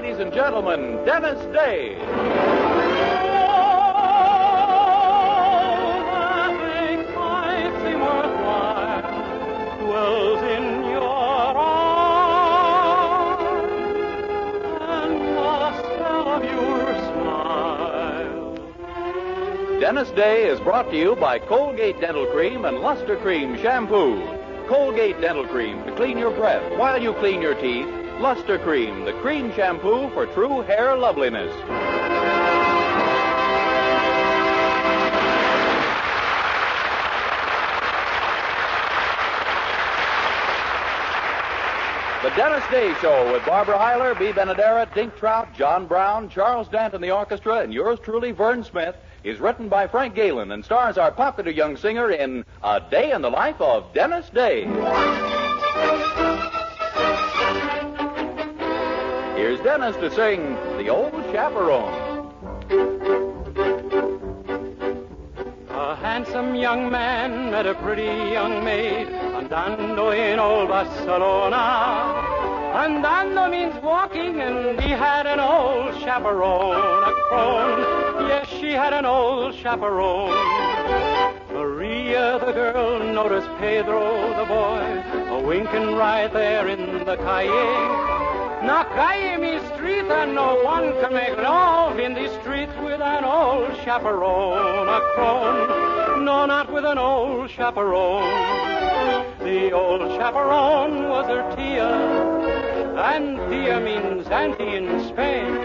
ladies and gentlemen, Dennis Day. Dennis Day is brought to you by Colgate Dental Cream and Luster Cream Shampoo. Colgate Dental Cream to clean your breath while you clean your teeth. Luster Cream, the cream shampoo for true hair loveliness. The Dennis Day Show with Barbara Heiler, B. Benadera, Dink Trout, John Brown, Charles Dant and the orchestra, and yours truly, Vern Smith, is written by Frank Galen and stars our popular young singer in A Day in the Life of Dennis Day. Here's Dennis to sing The Old Chaperone. A handsome young man met a pretty young maid, andando in old Barcelona. Andando means walking, and he had an old chaperone, a crone. Yes, she had an old chaperone. Maria, the girl, noticed Pedro, the boy, a-winking right there in the calle. Now, calle means street, and no one can make love in the street with an old chaperone, a crone. No, not with an old chaperone. The old chaperone was her tia, and tia means auntie in Spain.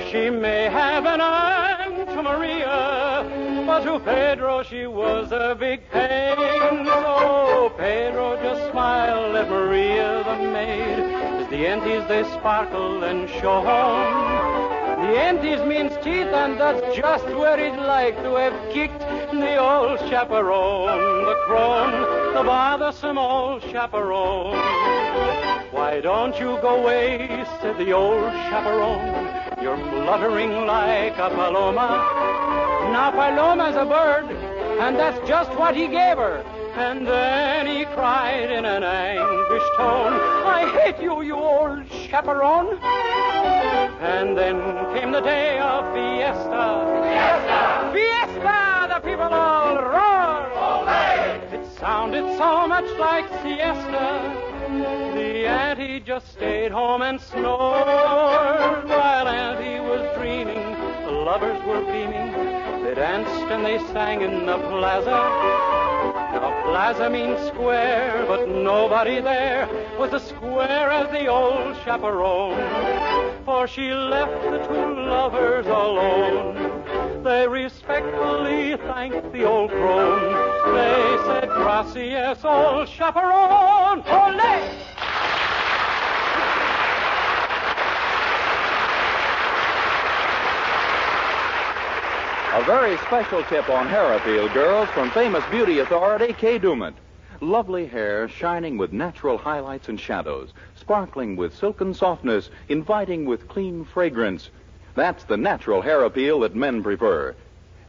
She may have an aunt to Maria, but to Pedro she was a big pain. So Pedro just smiled at Maria, the maid, as the aunties they sparkle and show home. The aunties means teeth, and that's just where he'd like to have kicked the old chaperone, the crone, the bothersome old chaperone. Why don't you go away, said the old chaperone. You're fluttering like a paloma. Now, paloma's a bird, and that's just what he gave her. And then he cried in an anguished tone, I hate you, you old chaperone. And then came the day of fiesta. Fiesta! Fiesta! The people all roared. Olé! It sounded so much like siesta. The auntie just stayed home and snored. While auntie was dreaming, the lovers were beaming. They danced and they sang in the plaza. Now, plaza means square, but nobody there was as square as the old chaperone. For she left the two lovers alone. They respectfully thanked the old crone. They said, gracias, old chaperone. Olé! A very special tip on hair appeal, girls, from famous beauty authority Kay Daumet. Lovely hair shining with natural highlights and shadows, sparkling with silken softness, inviting with clean fragrance. That's the natural hair appeal that men prefer.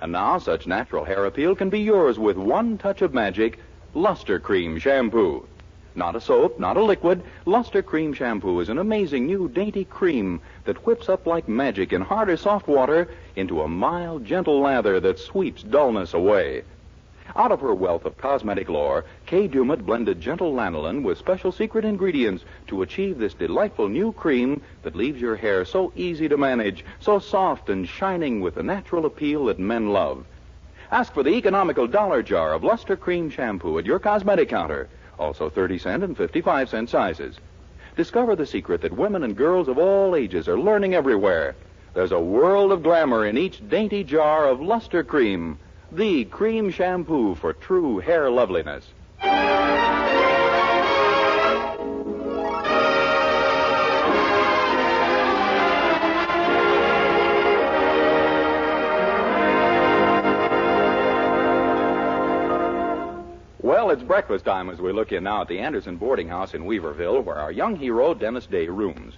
And now such natural hair appeal can be yours with one touch of magic, Luster Cream Shampoo. Not a soap, not a liquid. Luster Cream Shampoo is an amazing new dainty cream that whips up like magic in hard or soft water into a mild, gentle lather that sweeps dullness away. Out of her wealth of cosmetic lore, Kay Daumet blended gentle lanolin with special secret ingredients to achieve this delightful new cream that leaves your hair so easy to manage, so soft and shining with the natural appeal that men love. Ask for the economical dollar jar of Luster Cream Shampoo at your cosmetic counter. Also 30-cent and 55-cent sizes. Discover the secret that women and girls of all ages are learning everywhere. There's a world of glamour in each dainty jar of Luster Cream, the cream shampoo for true hair loveliness. Well, it's breakfast time as we look in now at the Anderson boarding house in Weaverville, where our young hero, Dennis Day, rooms.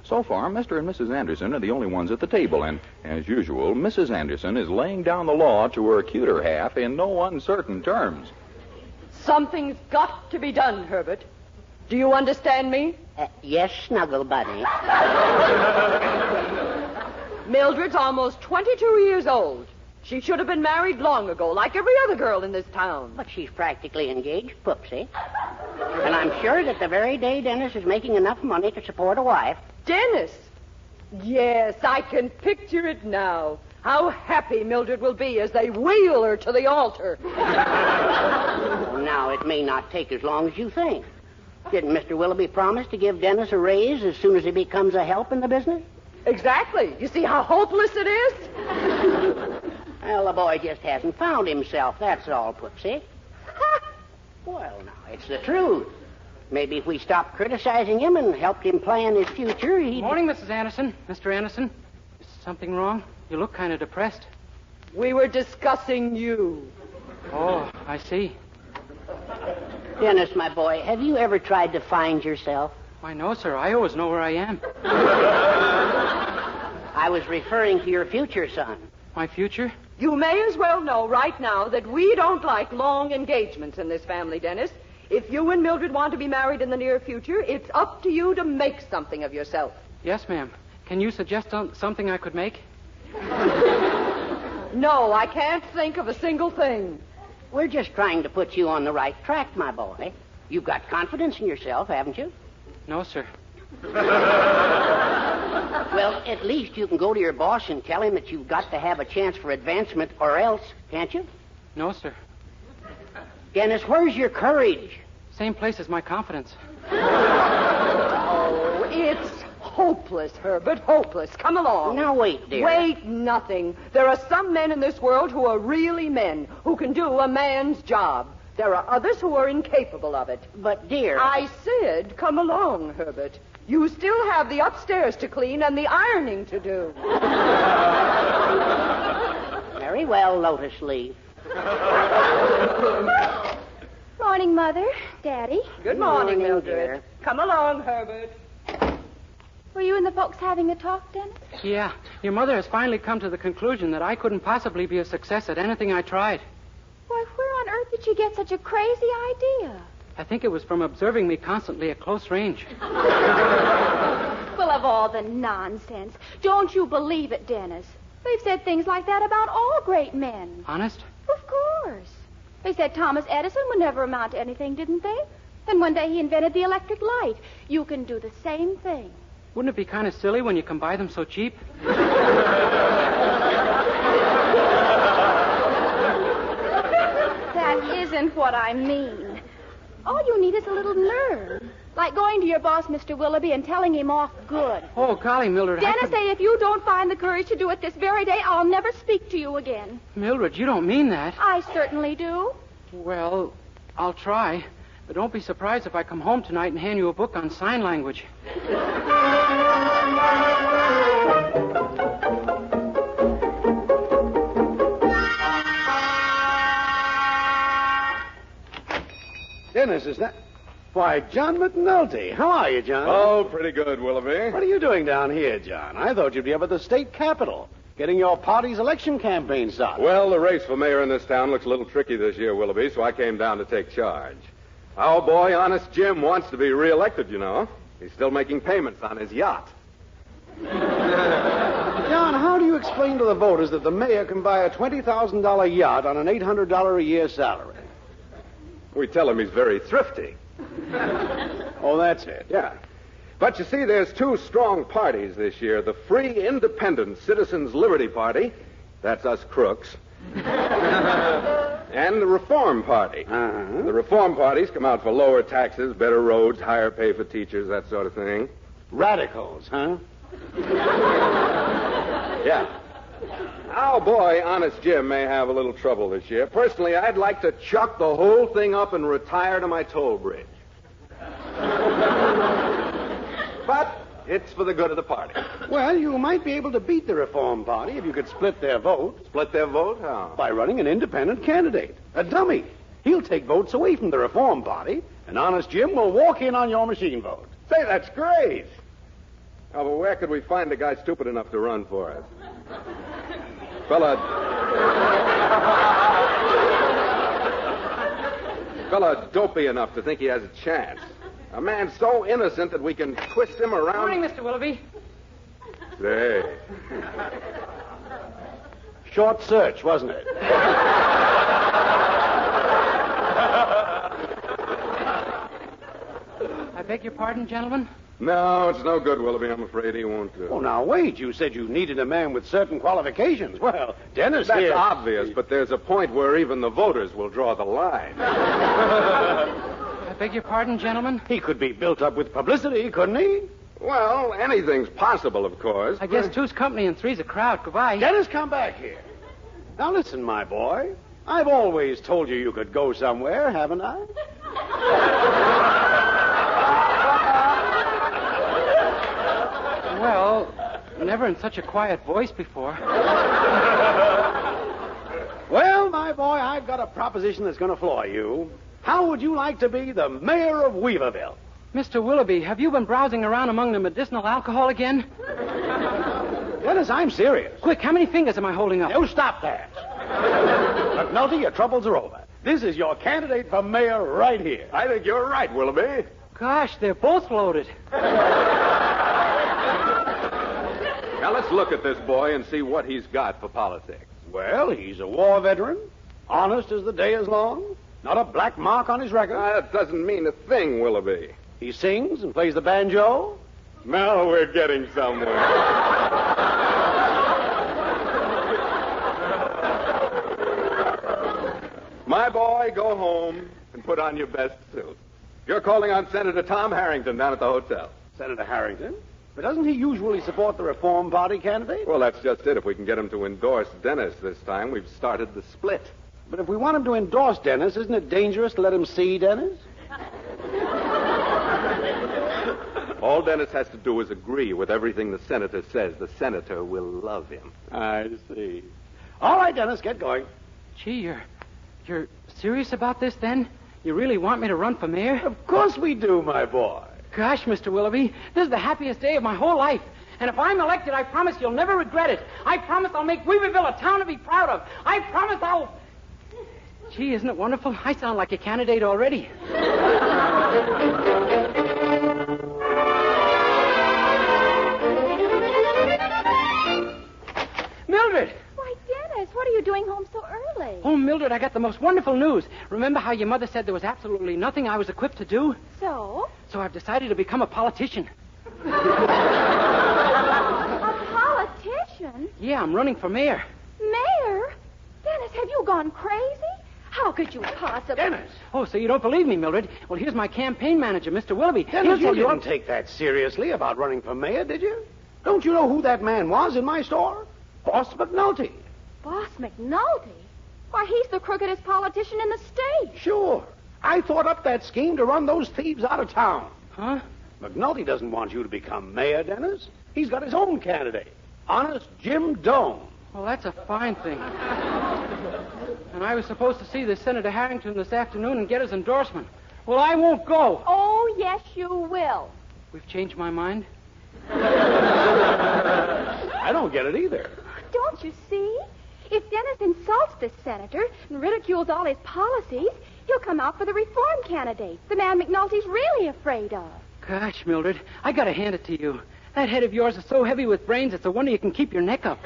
So far, Mr. and Mrs. Anderson are the only ones at the table, and, as usual, Mrs. Anderson is laying down the law to her cuter half in no uncertain terms. Something's got to be done, Herbert. Do you understand me? Yes, Snuggle Bunny. Mildred's almost 22 years old. She should have been married long ago, like every other girl in this town. But she's practically engaged, Poopsie. And I'm sure that the very day Dennis is making enough money to support a wife. Dennis? Yes, I can picture it now. How happy Mildred will be as they wheel her to the altar. Well, now, it may not take as long as you think. Didn't Mr. Willoughby promise to give Dennis a raise as soon as he becomes a help in the business? Exactly. You see how hopeless it is? Well, the boy just hasn't found himself, that's all, Poopsie. Well, now, it's the truth. Maybe if we stopped criticizing him and helped him plan his future, he'd... Morning, Mrs. Anderson. Mr. Anderson. Is something wrong? You look kind of depressed. We were discussing you. Oh, I see. Dennis, my boy, have you ever tried to find yourself? Why, no, sir. I always know where I am. I was referring to your future, son. My future? You may as well know right now that we don't like long engagements in this family, Dennis. If you and Mildred want to be married in the near future, it's up to you to make something of yourself. Yes, ma'am. Can you suggest something I could make? No, I can't think of a single thing. We're just trying to put you on the right track, my boy. You've got confidence in yourself, haven't you? No, sir. Well, at least you can go to your boss and tell him that you've got to have a chance for advancement or else, can't you? No, sir. Dennis, where's your courage? Same place as my confidence. Oh, it's hopeless, Herbert, hopeless. Come along. Now, wait, dear. Wait nothing. There are some men in this world who are really men, who can do a man's job. There are others who are incapable of it. But, dear... I said, come along, Herbert. You still have the upstairs to clean and the ironing to do. Very well, Lotus Leaf. Morning, Mother. Daddy. Good morning, Morning, Mildred. dear. Come along, Herbert. Were you and the folks having a talk, Dennis? Yeah. Your mother has finally come to the conclusion that I couldn't possibly be a success at anything I tried. Why, where on earth did you get such a crazy idea? I think it was from observing me constantly at close range. Well, of all the nonsense. Don't you believe it, Dennis? They've said things like that about all great men. Honest? Of course. They said Thomas Edison would never amount to anything, didn't they? Then one day he invented the electric light. You can do the same thing. Wouldn't it be kind of silly when you can buy them so cheap? That isn't what I mean. All you need is a little nerve. Like going to your boss, Mr. Willoughby, and telling him off good. Oh, golly, Mildred. Dennis, say if you don't find the courage to do it this very day, I'll never speak to you again. Mildred, you don't mean that. I certainly do. Well, I'll try. But don't be surprised if I come home tonight and hand you a book on sign language. Dennis, is that... Why, John McNulty. How are you, John? Oh, pretty good, Willoughby. What are you doing down here, John? I thought you'd be up at the state capitol, getting your party's election campaign started. Well, the race for mayor in this town looks a little tricky this year, Willoughby, so I came down to take charge. Our boy, Honest Jim, wants to be reelected, you know. He's still making payments on his yacht. John, how do you explain to the voters that the mayor can buy a $20,000 yacht on an $800 a year salary? We tell him he's very thrifty. Oh, that's it. Yeah. But you see, there's two strong parties this year. The Free Independent Citizens Liberty Party, that's us crooks, and the Reform Party. Uh-huh. The Reform Party's come out for lower taxes, better roads, higher pay for teachers, that sort of thing. Radicals, huh? Yeah. Our boy, Honest Jim, may have a little trouble this year. Personally, I'd like to chuck the whole thing up and retire to my toll bridge. But it's for the good of the party. Well, you might be able to beat the Reform Party if you could split their vote. Split their vote? How? By running an independent candidate. A dummy. He'll take votes away from the Reform Party, and Honest Jim will walk in on your machine vote. Say, that's great. Oh, but where could we find a guy stupid enough to run for us? Fella dopey enough to think he has a chance. A man so innocent that we can twist him around. Morning, Mr. Willoughby. Say. Short search, wasn't it? I beg your pardon, gentlemen? No, it's no good, Willoughby. I'm afraid he won't. Oh, now, wait. You said you needed a man with certain qualifications. Well, Dennis That's here... obvious, but there's a point where even the voters will draw the line. I beg your pardon, gentlemen? He could be built up with publicity, couldn't he? Well, anything's possible, of course. I guess two's company and three's a crowd. Goodbye. Dennis, come back here. Now, listen, my boy. I've always told you could go somewhere, haven't I? Well, never in such a quiet voice before. Well, my boy, I've got a proposition that's going to floor you. How would you like to be the mayor of Weaverville? Mr. Willoughby, have you been browsing around among the medicinal alcohol again? Dennis, I'm serious. Quick, how many fingers am I holding up? No, stop that. McNulty, your troubles are over. This is your candidate for mayor right here. I think you're right, Willoughby. Gosh, they're both loaded. Now, let's look at this boy and see what he's got for politics. Well, he's a war veteran, honest as the day is long, not a black mark on his record. That doesn't mean a thing, Willoughby. He sings and plays the banjo. Now we're getting somewhere. My boy, go home and put on your best suit. You're calling on Senator Tom Harrington down at the hotel. Senator Harrington? But doesn't he usually support the Reform Party candidate? Well, that's just it. If we can get him to endorse Dennis this time, we've started the split. But if we want him to endorse Dennis, isn't it dangerous to let him see Dennis? All Dennis has to do is agree with everything the senator says. The senator will love him. I see. All right, Dennis, get going. Gee, you're serious about this, then? You really want me to run for mayor? Of course we do, my boy. Gosh, Mr. Willoughby, this is the happiest day of my whole life. And if I'm elected, I promise you'll never regret it. I promise I'll make Weaverville a town to be proud of. I promise I'll... Gee, isn't it wonderful? I sound like a candidate already. Mildred! Why, Dennis, what are you doing home so early? Oh, Mildred, I got the most wonderful news. Remember how your mother said there was absolutely nothing I was equipped to do? So? So I've decided to become a politician. A politician? Yeah, I'm running for mayor. Mayor? Dennis, have you gone crazy? How could you possibly... Dennis! Oh, so you don't believe me, Mildred? Well, here's my campaign manager, Mr. Willoughby. Dennis, He'll you tell didn't take that seriously about running for mayor, did you? Don't you know who that man was in my store? Boss McNulty. Boss McNulty? Why, he's the crookedest politician in the state. Sure. I thought up that scheme to run those thieves out of town. Huh? McNulty doesn't want you to become mayor, Dennis. He's got his own candidate. Honest Jim Doan. Well, that's a fine thing. And I was supposed to see this Senator Harrington this afternoon and get his endorsement. Well, I won't go. Oh, yes, you will. We've changed my mind. I don't get it either. Don't you see? If Dennis insults this senator and ridicules all his policies, he'll come out for the reform candidate, the man McNulty's really afraid of. Gosh, Mildred, I gotta hand it to you. That head of yours is so heavy with brains, it's a wonder you can keep your neck up.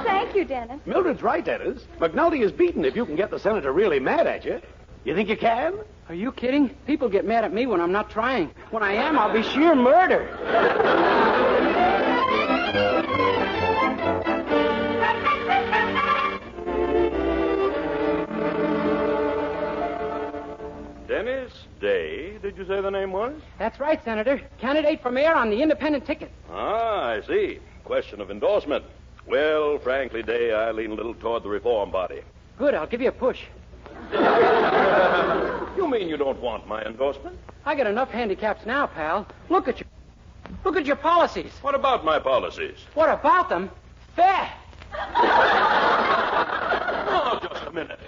Thank you, Dennis. Mildred's right, Dennis. McNulty is beaten if you can get the senator really mad at you. You think you can? Are you kidding? People get mad at me when I'm not trying. When I am, I'll be sheer murder. Dennis Day, did you say the name was? That's right, Senator. Candidate for mayor on the independent ticket. Ah, I see. Question of endorsement. Well, frankly, Day, I lean a little toward the Reform Party. Good, I'll give you a push. You mean you don't want my endorsement? I got enough handicaps now, pal. Look at your policies. What about my policies? What about them? Fair. Oh, just a minute.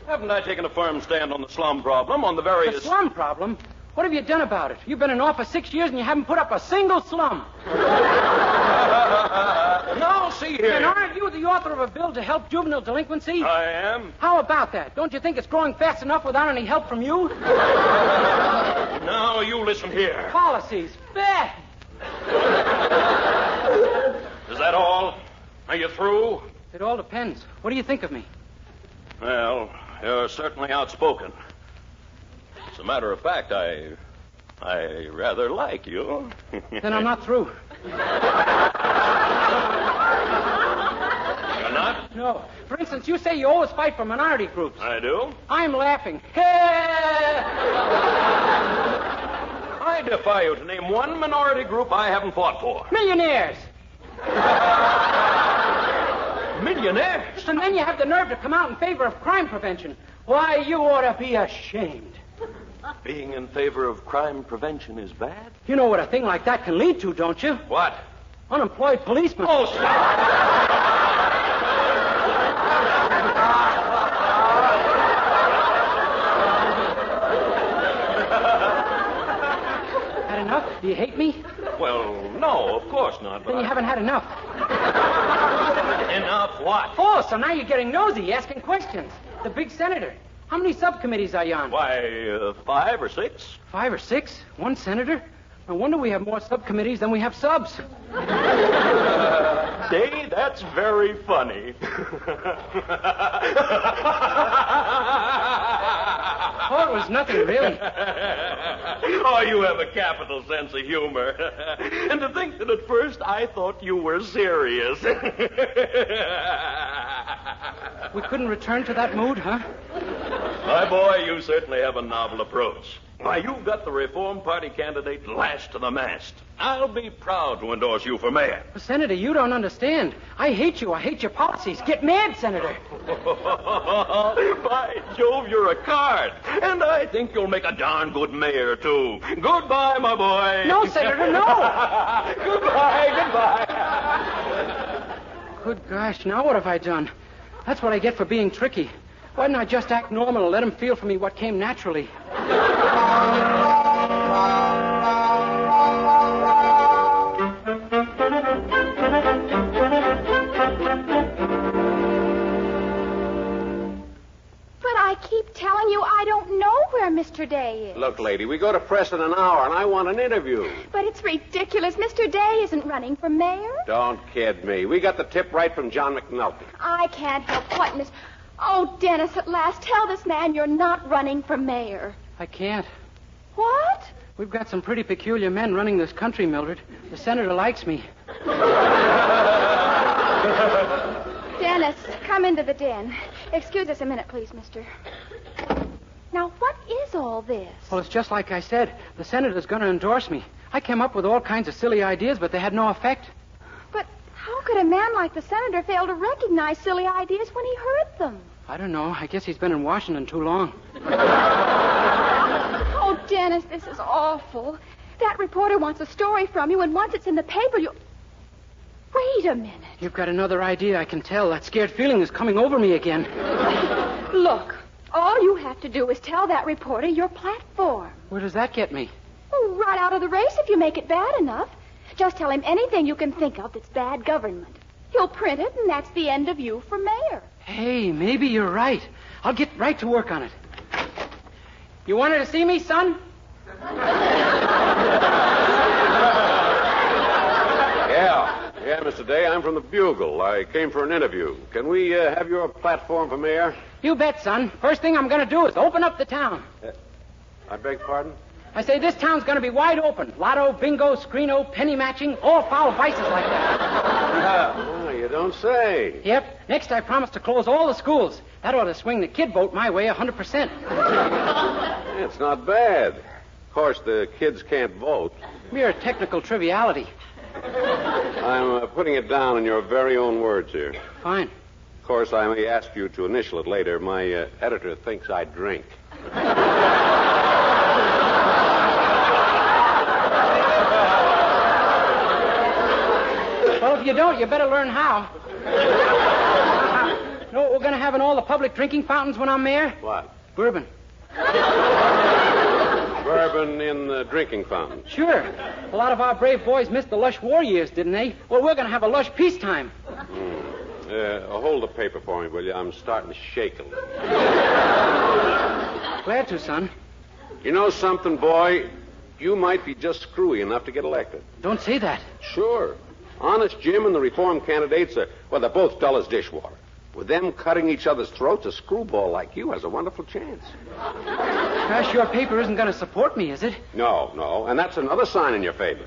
Haven't I taken a firm stand on the slum problem, on the various... The slum problem? What have you done about it? You've been in office 6 years and you haven't put up a single slum. Now, see here. And aren't you the author of a bill to help juvenile delinquency? I am. How about that? Don't you think it's growing fast enough without any help from you? Now, you listen here. Policies. Bad. Is that all? Are you through? It all depends. What do you think of me? Well, you're certainly outspoken. As a matter of fact, I rather like you. Then I'm not through. You're not? No. For instance, you say you always fight for minority groups. I do? I'm laughing. I defy you to name one minority group I haven't fought for. Millionaires. Millionaires? And then you have the nerve to come out in favor of crime prevention. Why, you ought to be ashamed. Being in favor of crime prevention is bad? You know what a thing like that can lead to, don't you? What? Unemployed policemen. Oh, stop! Had enough? Do you hate me? Well, no, of course not. But Then you haven't had enough. Enough what? Oh, so now you're getting nosy, asking questions. The big senator. How many subcommittees are you on? Why, 5 or 6. 5 or 6? One senator? No wonder we have more subcommittees than we have subs. Day, that's very funny. Oh, it was nothing, really. Oh, you have a capital sense of humor. And to think that at first I thought you were serious. We couldn't return to that mood, huh? My boy, you certainly have a novel approach. Why, you've got the Reform Party candidate lashed to the mast. I'll be proud to endorse you for mayor. Well, Senator, you don't understand. I hate you. I hate your policies. Get mad, Senator. By Jove, you're a card. And I think you'll make a darn good mayor, too. Goodbye, my boy. No, Senator, no. Goodbye. Good gosh, now what have I done? That's what I get for being tricky. Why didn't I just act normal and let him feel for me what came naturally? I keep telling you I don't know where Mr. Day is. Look, lady, we go to press in an hour, and I want an interview. But it's ridiculous. Mr. Day isn't running for mayor. Don't kid me. We got the tip right from John McNulty. I can't help what, Miss... Oh, Dennis, at last, tell this man you're not running for mayor. I can't. What? We've got some pretty peculiar men running this country, Mildred. The senator likes me. Dennis, come into the den. Excuse us a minute, please, mister. Now, what is all this? Well, it's just like I said. The senator's going to endorse me. I came up with all kinds of silly ideas, but they had no effect. But how could a man like the senator fail to recognize silly ideas when he heard them? I don't know. I guess he's been in Washington too long. Oh, Dennis, this is awful. That reporter wants a story from you, and once it's in the paper, you... Wait a minute. You've got another idea, I can tell. That scared feeling is coming over me again. Look, all you have to do is tell that reporter your platform. Where does that get me? Oh, right out of the race if you make it bad enough. Just tell him anything you can think of that's bad government. He'll print it, and that's the end of you for mayor. Hey, maybe you're right. I'll get right to work on it. You wanted to see me, son? Yeah, Mr. Day, I'm from the Bugle. I came for an interview. Can we have your platform for mayor? You bet, son. First thing I'm going to do is open up the town. I beg pardon? I say this town's going to be wide open. Lotto, bingo, screeno, penny matching, all foul vices like that. Oh, you don't say. Yep. Next, I promise to close all the schools. That ought to swing the kid vote my way 100%. It's not bad. Of course, the kids can't vote. Mere technical triviality. I'm putting it down in your very own words here. Fine. Of course, I may ask you to initial it later. My editor thinks I drink. Well, if you don't, you better learn how. Know what we're going to have in all the public drinking fountains when I'm mayor? What? Bourbon. Bourbon in the drinking fountain. Sure. A lot of our brave boys missed the lush war years, didn't they? Well, we're going to have a lush peacetime. Hold the paper for me, will you? I'm starting to shake a little. Glad to, son. You know something, boy? You might be just screwy enough to get elected. Don't say that. Sure. Honest Jim and the reform candidates they're both dull as dishwater. With them cutting each other's throats, a screwball like you has a wonderful chance. Gosh, your paper isn't going to support me, is it? No. And that's another sign in your favor.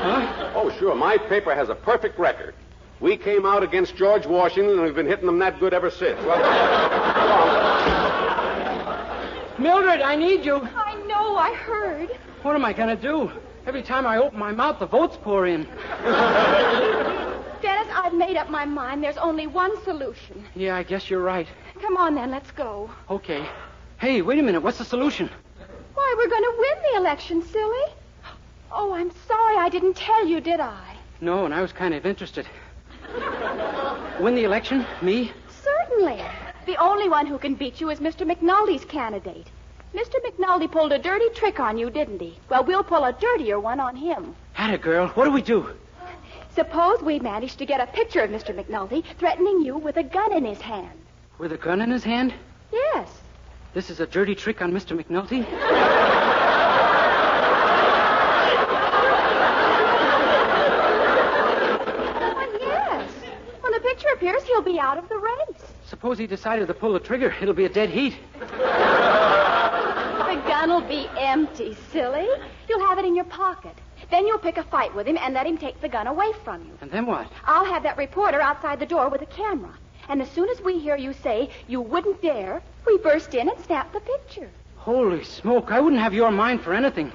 Huh? Oh, sure. My paper has a perfect record. We came out against George Washington, and we've been hitting them that good ever since. Well, Mildred, I need you. I know, I heard. What am I going to do? Every time I open my mouth, the votes pour in. Dennis, I've made up my mind. There's only one solution. Yeah, I guess you're right. Come on, then, let's go. Okay. Hey, wait a minute. What's the solution? Why, we're going to win the election, silly. Oh, I'm sorry I didn't tell you, did I? No, and I was kind of interested. Win the election? Me? Certainly. The only one who can beat you is Mr. McNulty's candidate. Mr. McNulty pulled a dirty trick on you, didn't he? Well, we'll pull a dirtier one on him. Atta girl. What do we do? Suppose we manage to get a picture of Mr. McNulty threatening you with a gun in his hand. With a gun in his hand? Yes. This is a dirty trick on Mr. McNulty? Well, yes. When the picture appears, he'll be out of the race. Suppose he decided to pull the trigger. It'll be a dead heat. The gun will be empty, silly. You'll have it in your pocket. Then you'll pick a fight with him and let him take the gun away from you. And then what? I'll have that reporter outside the door with a camera. And as soon as we hear you say you wouldn't dare, we burst in and snap the picture. Holy smoke. I wouldn't have your mind for anything.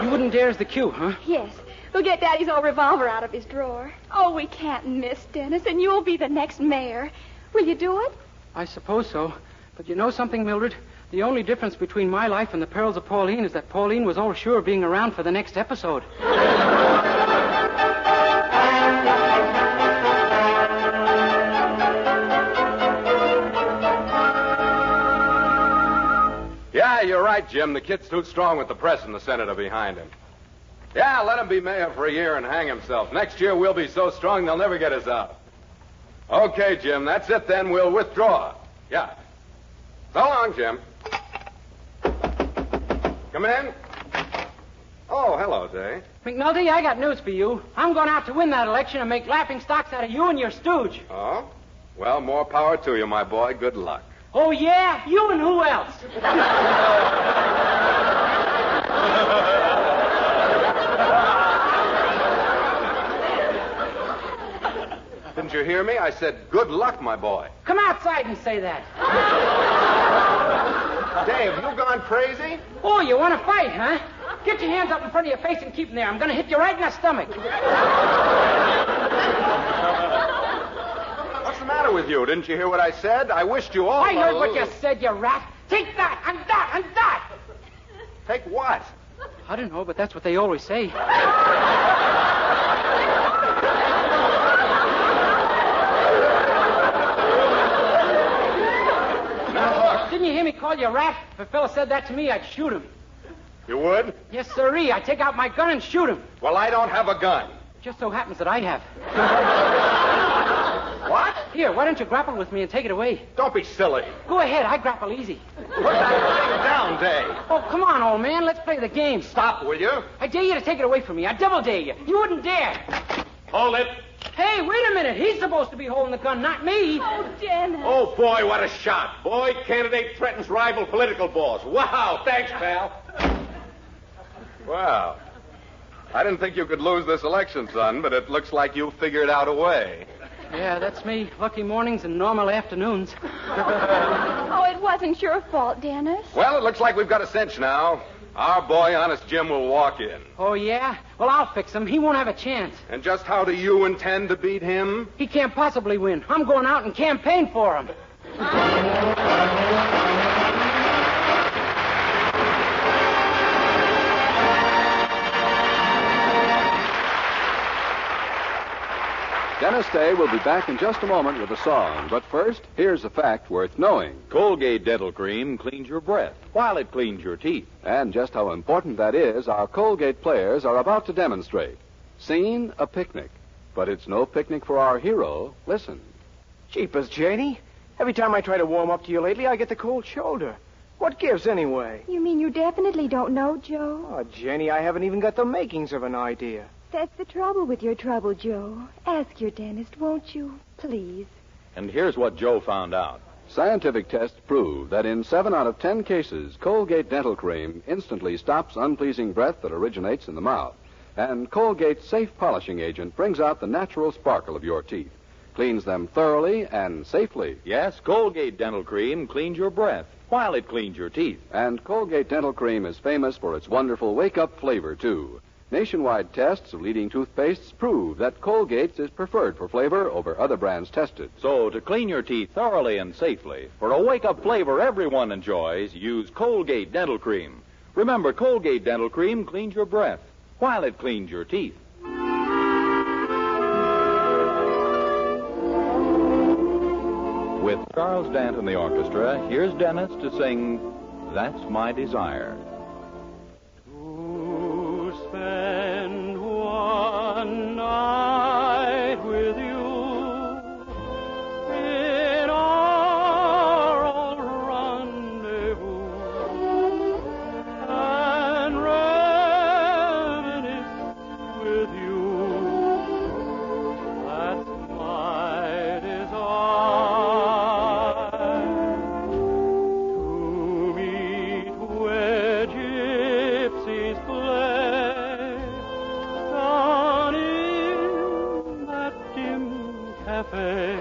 You wouldn't dare as the cue, huh? Yes. We'll get Daddy's old revolver out of his drawer. Oh, we can't miss, Dennis, and you'll be the next mayor. Will you do it? I suppose so. But you know something, Mildred? The only difference between my life and the perils of Pauline is that Pauline was all sure of being around for the next episode. Yeah, you're right, Jim. The kid's too strong with the press and the senator behind him. Yeah, let him be mayor for a year and hang himself. Next year we'll be so strong they'll never get us out. Okay, Jim, that's it then. We'll withdraw. Yeah. So long, Jim. Come in. Oh, hello, Day. McNulty, I got news for you. I'm going out to win that election and make laughing stocks out of you and your stooge. Oh? Well, more power to you, my boy. Good luck. Oh, yeah? You and who else? Didn't you hear me? I said, good luck, my boy. Come outside and say that. Dave, have you gone crazy? Oh, you want to fight, huh? Get your hands up in front of your face and keep them there. I'm going to hit you right in the stomach. What's the matter with you? Didn't you hear what I said? I wished you all. I heard what you said, you rat. Take that, and that, and that. Take what? I don't know, but that's what they always say. Didn't you hear me call you a rat? If a fella said that to me, I'd shoot him. You would? Yes, sirree. I'd take out my gun and shoot him. Well, I don't have a gun. Just so happens that I have. What? Here, why don't you grapple with me and take it away? Don't be silly. Go ahead. I grapple easy. Put that thing down, Dave. Oh, come on, old man. Let's play the game. Stop, will you? I dare you to take it away from me. I double dare you. You wouldn't dare. Hold it. Hey, wait a minute. He's supposed to be holding the gun, not me. Oh, Dennis. Oh, boy, what a shot. Boy, candidate threatens rival political boss. Wow, thanks, pal. Well, I didn't think you could lose this election, son, but it looks like you figured out a way. Yeah, that's me. Lucky mornings and normal afternoons. Oh, it wasn't your fault, Dennis. Well, it looks like we've got a cinch now. Our boy, Honest Jim, will walk in. Oh, yeah? Well, I'll fix him. He won't have a chance. And just how do you intend to beat him? He can't possibly win. I'm going out and campaign for him. Dennis Day will be back in just a moment with a song. But first, here's a fact worth knowing. Colgate Dental Cream cleans your breath while it cleans your teeth. And just how important that is, our Colgate players are about to demonstrate. Scene, a picnic. But it's no picnic for our hero. Listen. Jeepers, Janie. Every time I try to warm up to you lately, I get the cold shoulder. What gives, anyway? You mean you definitely don't know, Joe? Oh, Jenny, I haven't even got the makings of an idea. That's the trouble with your trouble, Joe. Ask your dentist, won't you? Please. And here's what Joe found out. Scientific tests prove that in 7 out of 10 cases, Colgate Dental Cream instantly stops unpleasing breath that originates in the mouth. And Colgate's safe polishing agent brings out the natural sparkle of your teeth, cleans them thoroughly and safely. Yes, Colgate Dental Cream cleans your breath while it cleans your teeth. And Colgate Dental Cream is famous for its wonderful wake-up flavor, too. Nationwide tests of leading toothpastes prove that Colgate's is preferred for flavor over other brands tested. So, to clean your teeth thoroughly and safely, for a wake-up flavor everyone enjoys, use Colgate Dental Cream. Remember, Colgate Dental Cream cleans your breath while it cleans your teeth. With Charles Dant and the orchestra, here's Dennis to sing That's My Desire. To spend one night with you in our old rendezvous and reminisce with you. That's my desire. To meet where gypsies play down in that dim cafe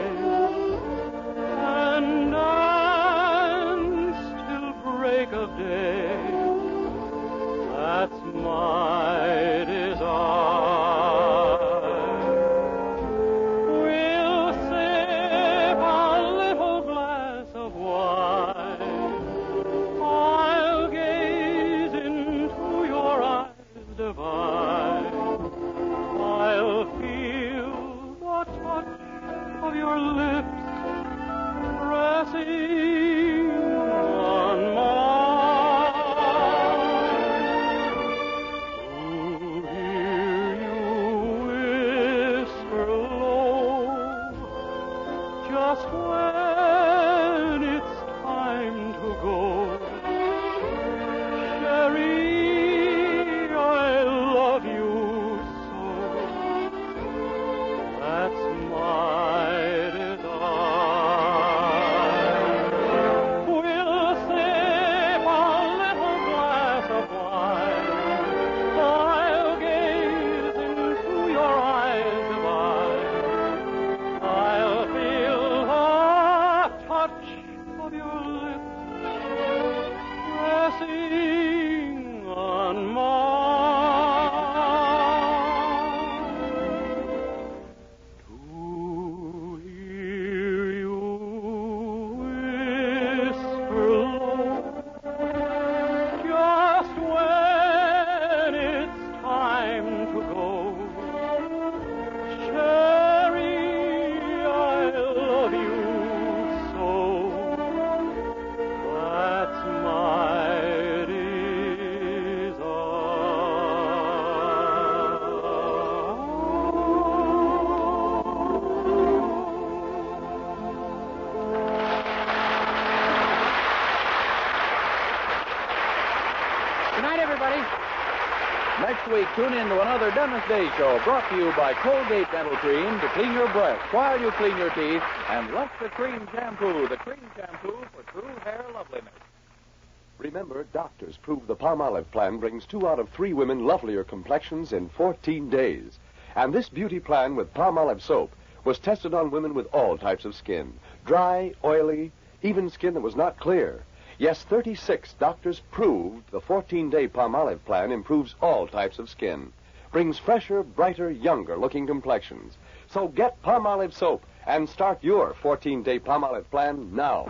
and dance till break of day. That's my desire. We'll sip a little glass of wine. I'll gaze into your eyes divine. I'll feel the touch of your lips pressing on mine. To hear you whisper low, just when it's time to go. Sherry, I love you so. That's my desire. We'll sip a little glass of wine. I'll gaze into your eyes divine. I'll feel the touch of your lips pressing on mine. To hear you whisper low, just when it's time to go. Sherry, I love you so. That's my Good night, everybody. Next week, tune in to another Dennis Day Show brought to you by Colgate Dental Cream to clean your breath while you clean your teeth, and Luxa Cream Shampoo, the cream shampoo for true hair loveliness. Remember, doctors prove the Palmolive plan brings 2 out of 3 women lovelier complexions in 14 days. And this beauty plan with Palmolive soap was tested on women with all types of skin. Dry, oily, even skin that was not clear. Yes, 36 doctors proved the 14-day Palmolive plan improves all types of skin. Brings fresher, brighter, younger-looking complexions. So get Palmolive soap and start your 14-day Palmolive plan now.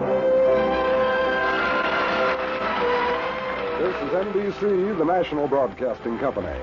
This is NBC, the national broadcasting company.